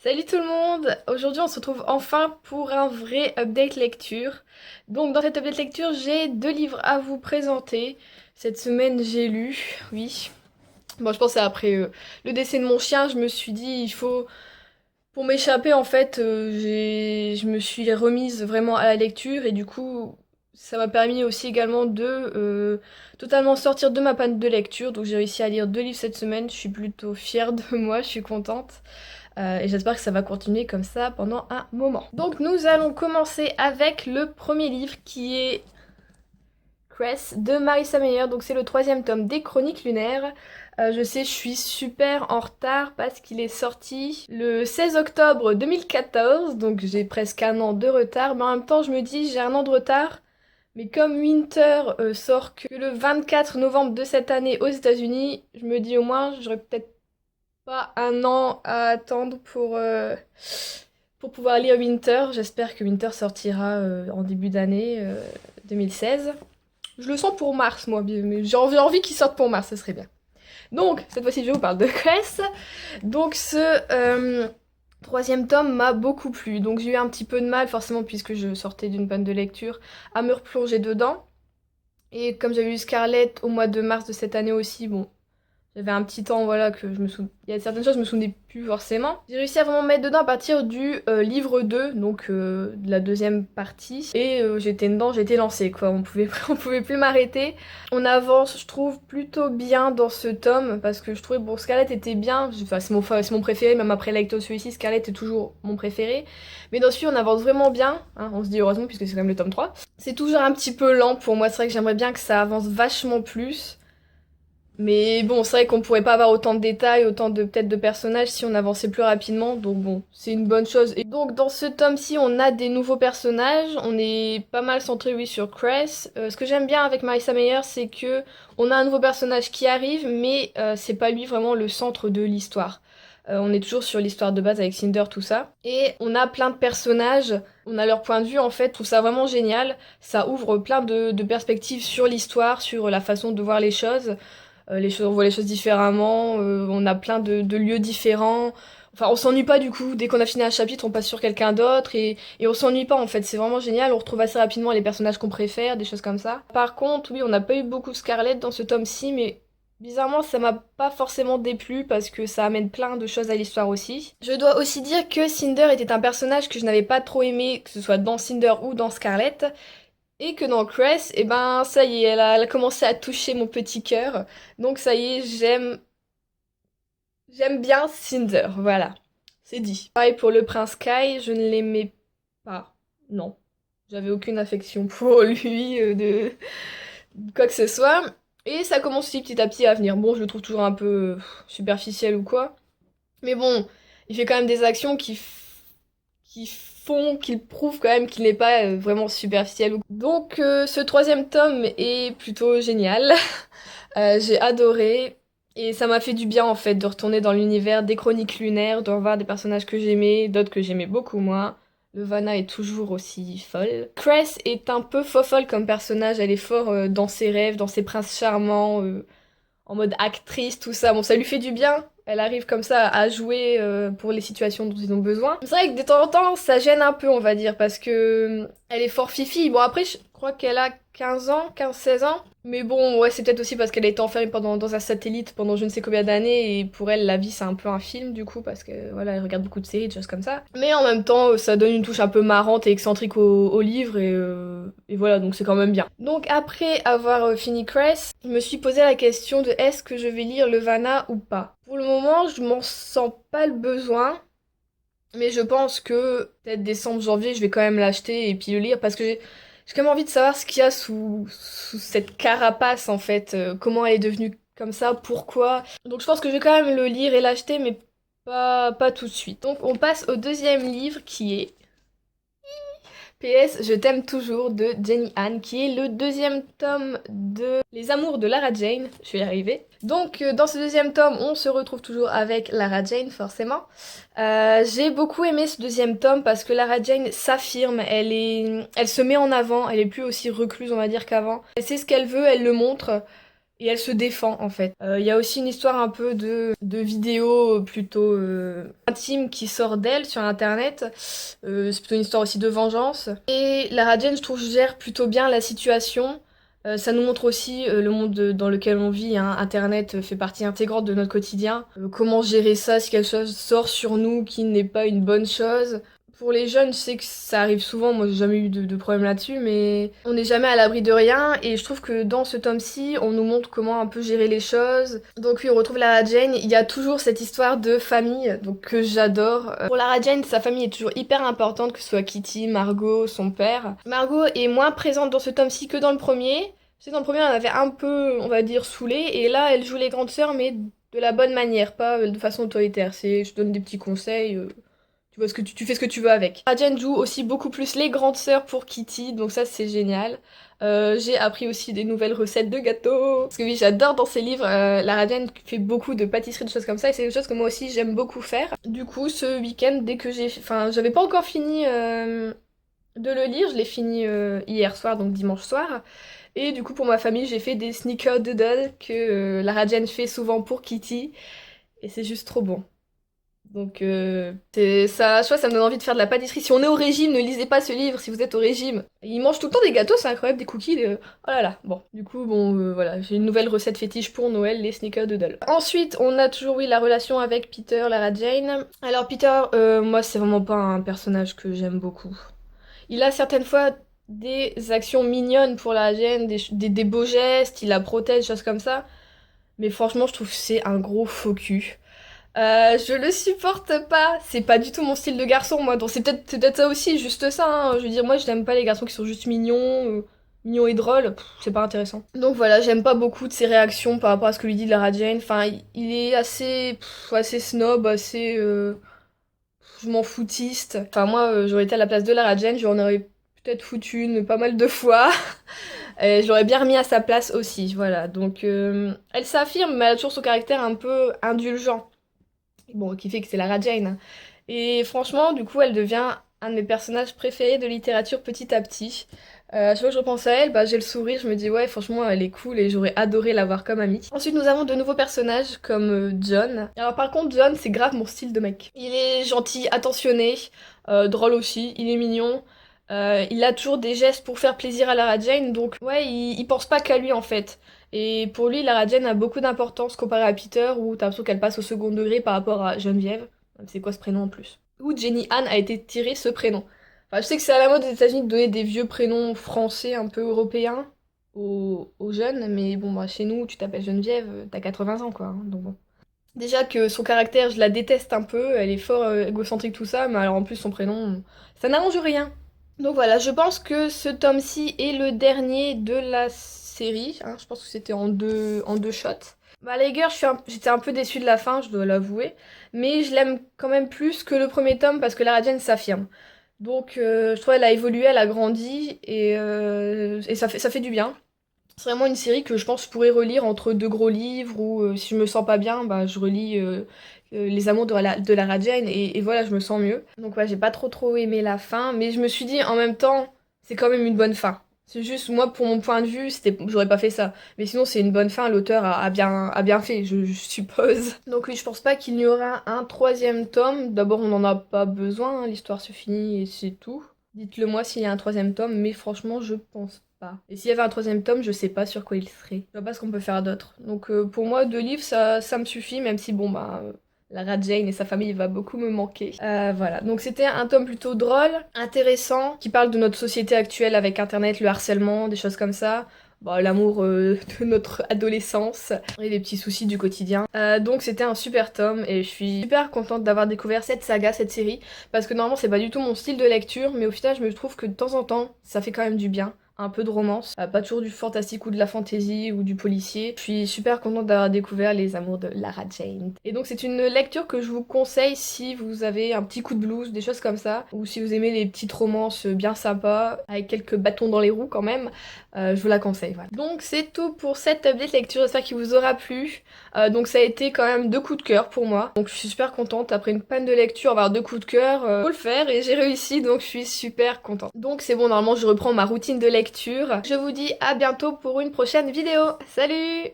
Salut tout le monde! Aujourd'hui on se retrouve enfin pour un vrai update lecture. Donc dans cet update lecture j'ai deux livres à vous présenter. Cette semaine j'ai lu, oui. Bon je pense que c'est après le décès de mon chien, je me suis dit il faut... Pour m'échapper en fait, je me suis remise vraiment à la lecture et du coup ça m'a permis aussi également de totalement sortir de ma panne de lecture. Donc j'ai réussi à lire deux livres cette semaine, je suis plutôt fière de moi, je suis contente. Et j'espère que ça va continuer comme ça pendant un moment. Donc nous allons commencer avec le premier livre qui est Cress de Marissa Meyer. Donc c'est le troisième tome des Chroniques lunaires. Je sais, je suis super en retard parce qu'il est sorti le 16 octobre 2014, donc j'ai presque un an de retard. Mais en même temps, je me dis, j'ai un an de retard. Mais comme Winter sort que le 24 novembre de cette année aux États-Unis, je me dis au moins, j'aurais peut-être pas un an à attendre pour pouvoir lire Winter. J'espère que Winter sortira en début d'année 2016. Je le sens pour mars, moi, mais j'ai envie qu'il sorte pour mars, ce serait bien. Donc, cette fois-ci, je vous parle de Cress. Donc, ce troisième tome m'a beaucoup plu. Donc, j'ai eu un petit peu de mal, forcément, puisque je sortais d'une panne de lecture, à me replonger dedans. Et comme j'avais lu Scarlett au mois de mars de cette année aussi, bon, j'avais un petit temps, voilà, que je me souviens. Il y a certaines choses, je me souvenais plus forcément. J'ai réussi à vraiment me mettre dedans à partir du livre 2, donc de la deuxième partie. Et j'étais dedans, j'étais lancée, quoi. On pouvait plus m'arrêter. On avance, je trouve, plutôt bien dans ce tome, parce que je trouvais, bon, Scarlett était bien. Enfin, c'est mon préféré, même après Lecto Suicide, Scarlett est toujours mon préféré. Mais dans celui, on avance vraiment bien. Hein, on se dit heureusement, puisque c'est quand même le tome 3. C'est toujours un petit peu lent pour moi, c'est vrai que j'aimerais bien que ça avance vachement plus. Mais bon, c'est vrai qu'on pourrait pas avoir autant de détails, autant de peut-être de personnages si on avançait plus rapidement, donc bon, c'est une bonne chose. Et donc dans ce tome-ci, on a des nouveaux personnages, on est pas mal centré oui sur Cress. Ce que j'aime bien avec Marissa Meyer, c'est que on a un nouveau personnage qui arrive, mais c'est pas lui vraiment le centre de l'histoire. On est toujours sur l'histoire de base avec Cinder, tout ça. Et on a plein de personnages, on a leur point de vue en fait, je trouve ça vraiment génial. Ça ouvre plein de perspectives sur l'histoire, sur la façon de voir les choses. On voit les choses différemment, on a plein de lieux différents. Enfin, on s'ennuie pas du coup. Dès qu'on a fini un chapitre, on passe sur quelqu'un d'autre et on s'ennuie pas en fait. C'est vraiment génial. On retrouve assez rapidement les personnages qu'on préfère, des choses comme ça. Par contre, oui, on n'a pas eu beaucoup de Scarlett dans ce tome-ci, mais bizarrement, ça m'a pas forcément déplu parce que ça amène plein de choses à l'histoire aussi. Je dois aussi dire que Cinder était un personnage que je n'avais pas trop aimé, que ce soit dans Cinder ou dans Scarlett. Et que dans Cress, eh ben ça y est, elle a commencé à toucher mon petit cœur. Donc ça y est, j'aime bien Cinder, voilà. C'est dit. Pareil pour le prince Kai, je ne l'aimais pas. Non. J'avais aucune affection pour lui, de quoi que ce soit. Et ça commence aussi petit à petit à venir. Bon, je le trouve toujours un peu superficiel ou quoi. Mais bon, il fait quand même des actions qu'il prouve quand même qu'il n'est pas vraiment superficiel. Donc ce troisième tome est plutôt génial. J'ai adoré. Et ça m'a fait du bien en fait de retourner dans l'univers des chroniques lunaires, de revoir des personnages que j'aimais, d'autres que j'aimais beaucoup moins. Levana est toujours aussi folle. Cress est un peu fofolle comme personnage, elle est fort dans ses rêves, dans ses princes charmants, en mode actrice, tout ça. Bon, ça lui fait du bien. Elle arrive comme ça à jouer pour les situations dont ils ont besoin. C'est vrai que de temps en temps, ça gêne un peu, on va dire, parce que elle est fort fifi. Bon, après, je crois qu'elle a 15 ans, 15-16 ans. Mais bon, ouais, c'est peut-être aussi parce qu'elle a été enfermée dans un satellite pendant je ne sais combien d'années, et pour elle, la vie, c'est un peu un film, du coup, parce que, voilà, elle regarde beaucoup de séries, de choses comme ça. Mais en même temps, ça donne une touche un peu marrante et excentrique au livre, et voilà, donc c'est quand même bien. Donc après avoir fini Cress, je me suis posé la question de est-ce que je vais lire Levana ou pas. Pour le moment, je m'en sens pas le besoin, mais je pense que peut-être décembre, janvier, je vais quand même l'acheter et puis le lire parce que j'ai quand même envie de savoir ce qu'il y a sous cette carapace en fait, comment elle est devenue comme ça, pourquoi. Donc je pense que je vais quand même le lire et l'acheter, mais pas tout de suite. Donc on passe au deuxième livre qui est PS, je t'aime toujours de Jenny Han, qui est le deuxième tome de Les Amours de Lara Jane. Je vais y arriver. Donc, dans ce deuxième tome, on se retrouve toujours avec Lara Jane, forcément. J'ai beaucoup aimé ce deuxième tome parce que Lara Jane s'affirme, elle se met en avant, elle est plus aussi recluse, on va dire, qu'avant. Elle sait ce qu'elle veut, elle le montre. et elle se défend en fait. Il y a aussi une histoire un peu de vidéo plutôt intime qui sort d'elle sur internet. C'est plutôt une histoire aussi de vengeance. Et Lara Jane, je trouve, gère plutôt bien la situation. Ça nous montre aussi le monde dans lequel on vit, hein. Internet fait partie intégrante de notre quotidien. Comment gérer ça si quelque chose sort sur nous qui n'est pas une bonne chose. Pour les jeunes, je sais que ça arrive souvent, moi j'ai jamais eu de problème là-dessus, mais on n'est jamais à l'abri de rien, et je trouve que dans ce tome-ci, on nous montre comment un peu gérer les choses. Donc oui, on retrouve Lara Jane, il y a toujours cette histoire de famille, donc que j'adore. Pour Lara Jane, sa famille est toujours hyper importante, que ce soit Kitty, Margot, son père. Margot est moins présente dans ce tome-ci que dans le premier. Je sais que dans le premier, on avait un peu, on va dire, saoulé, et là, elle joue les grandes sœurs, mais de la bonne manière, pas de façon autoritaire. C'est, je donne des petits conseils. Tu vois tu fais ce que tu veux avec. Lara joue aussi beaucoup plus les grandes sœurs pour Kitty, donc ça c'est génial. J'ai appris aussi des nouvelles recettes de gâteaux. Parce que oui, j'adore dans ses livres. Lara Jane fait beaucoup de pâtisseries, de choses comme ça, et c'est des choses que moi aussi j'aime beaucoup faire. Du coup, ce week-end, dès que j'ai... Enfin, j'avais pas encore fini de le lire, je l'ai fini hier soir, donc dimanche soir. Et du coup, pour ma famille, j'ai fait des snickerdoodles que Lara Jane fait souvent pour Kitty. Et c'est juste trop bon. Donc c'est ça, je vois, ça me donne envie de faire de la pâtisserie. Si on est au régime, ne lisez pas ce livre si vous êtes au régime. Ils mangent tout le temps des gâteaux, c'est incroyable, des cookies, oh là là. Bon, du coup, bon, voilà, j'ai une nouvelle recette fétiche pour Noël, les snickerdoodles. Ensuite, on a toujours, oui, la relation avec Peter, Lara Jane. Alors Peter, moi, c'est vraiment pas un personnage que j'aime beaucoup. Il a certaines fois des actions mignonnes pour Lara Jane, des beaux gestes, il la protège, choses comme ça. Mais franchement, je trouve que c'est un gros faux cul. Je le supporte pas. C'est pas du tout mon style de garçon, moi. Donc c'est peut-être ça aussi, juste ça, hein. Je veux dire, moi, je n'aime pas les garçons qui sont juste mignons et drôles. C'est pas intéressant. Donc voilà, j'aime pas beaucoup de ses réactions par rapport à ce que lui dit Lara Jane. Enfin, il est assez snob, assez je m'en foutiste. Enfin moi, j'aurais été à la place de Lara Jane, j'en aurais peut-être foutu une pas mal de fois. Et je l'aurais bien remis à sa place aussi, voilà. Donc elle s'affirme, mais elle a toujours son caractère un peu indulgent. Bon, qui fait que c'est Lara Jane. Et franchement, du coup, elle devient un de mes personnages préférés de littérature petit à petit. À chaque fois que je repense à elle, bah, j'ai le sourire, je me dis ouais, franchement, elle est cool et j'aurais adoré l'avoir comme amie. Ensuite, nous avons de nouveaux personnages comme John. Alors par contre, John, c'est grave mon style de mec. Il est gentil, attentionné, drôle aussi, il est mignon. Il a toujours des gestes pour faire plaisir à Lara Jane, donc ouais, il pense pas qu'à lui en fait. Et pour lui, Lara Jane a beaucoup d'importance comparé à Peter, où t'as l'impression qu'elle passe au second degré par rapport à Geneviève. C'est quoi ce prénom en plus? Où Jenny Anne a été tiré ce prénom. Enfin, je sais que c'est à la mode aux États-Unis de donner des vieux prénoms français un peu européens aux jeunes, mais bon, bah, chez nous, tu t'appelles Geneviève, t'as 80 ans quoi, hein, donc bon. Déjà que son caractère, je la déteste un peu, elle est fort égocentrique tout ça, mais alors en plus son prénom, ça n'arrange rien. Donc voilà, je pense que ce tome-ci est le dernier de la série, hein. Je pense que c'était en deux shots. Bah les gars, j'étais un peu déçue de la fin, je dois l'avouer, mais je l'aime quand même plus que le premier tome parce que Lara Jane s'affirme. Donc je trouve qu'elle a évolué, elle a grandi et ça fait du bien. C'est vraiment une série que je pense je pourrais relire entre deux gros livres ou si je me sens pas bien, bah je relis Les Amours de Lara Jane et voilà, je me sens mieux. Donc ouais, j'ai pas trop aimé la fin, mais je me suis dit en même temps, c'est quand même une bonne fin. C'est juste moi pour mon point de vue, j'aurais pas fait ça. Mais sinon c'est une bonne fin, l'auteur a bien fait, je suppose. Donc oui, je pense pas qu'il y aura un troisième tome. D'abord on n'en a pas besoin, hein, l'histoire se finit et c'est tout. Dites-le moi s'il y a un troisième tome, mais franchement, je pense pas. Et s'il y avait un troisième tome, je sais pas sur quoi il serait. Je vois pas ce qu'on peut faire d'autre. Donc pour moi, 2 livres, ça me suffit, même si bon bah Lara Jane et sa famille va beaucoup me manquer. Voilà, donc c'était un tome plutôt drôle, intéressant, qui parle de notre société actuelle avec Internet, le harcèlement, des choses comme ça. Bon, l'amour de notre adolescence et les petits soucis du quotidien. Donc c'était un super tome et je suis super contente d'avoir découvert cette saga, cette série, parce que normalement c'est pas du tout mon style de lecture, mais au final je me trouve que de temps en temps ça fait quand même du bien. Un peu de romance, pas toujours du fantastique ou de la fantasy ou du policier. Je suis super contente d'avoir découvert Les Amours de Lara Jane. Et donc c'est une lecture que je vous conseille si vous avez un petit coup de blues, des choses comme ça, ou si vous aimez les petites romances bien sympas, avec quelques bâtons dans les roues quand même, je vous la conseille. Voilà. Donc c'est tout pour cette update lecture, j'espère qu'il vous aura plu. Donc ça a été quand même 2 coups de cœur pour moi. Donc je suis super contente, après une panne de lecture, avoir 2 coups de cœur, faut le faire et j'ai réussi, donc je suis super contente. Donc c'est bon, normalement je reprends ma routine de lecture. Je vous dis à bientôt pour une prochaine vidéo. Salut!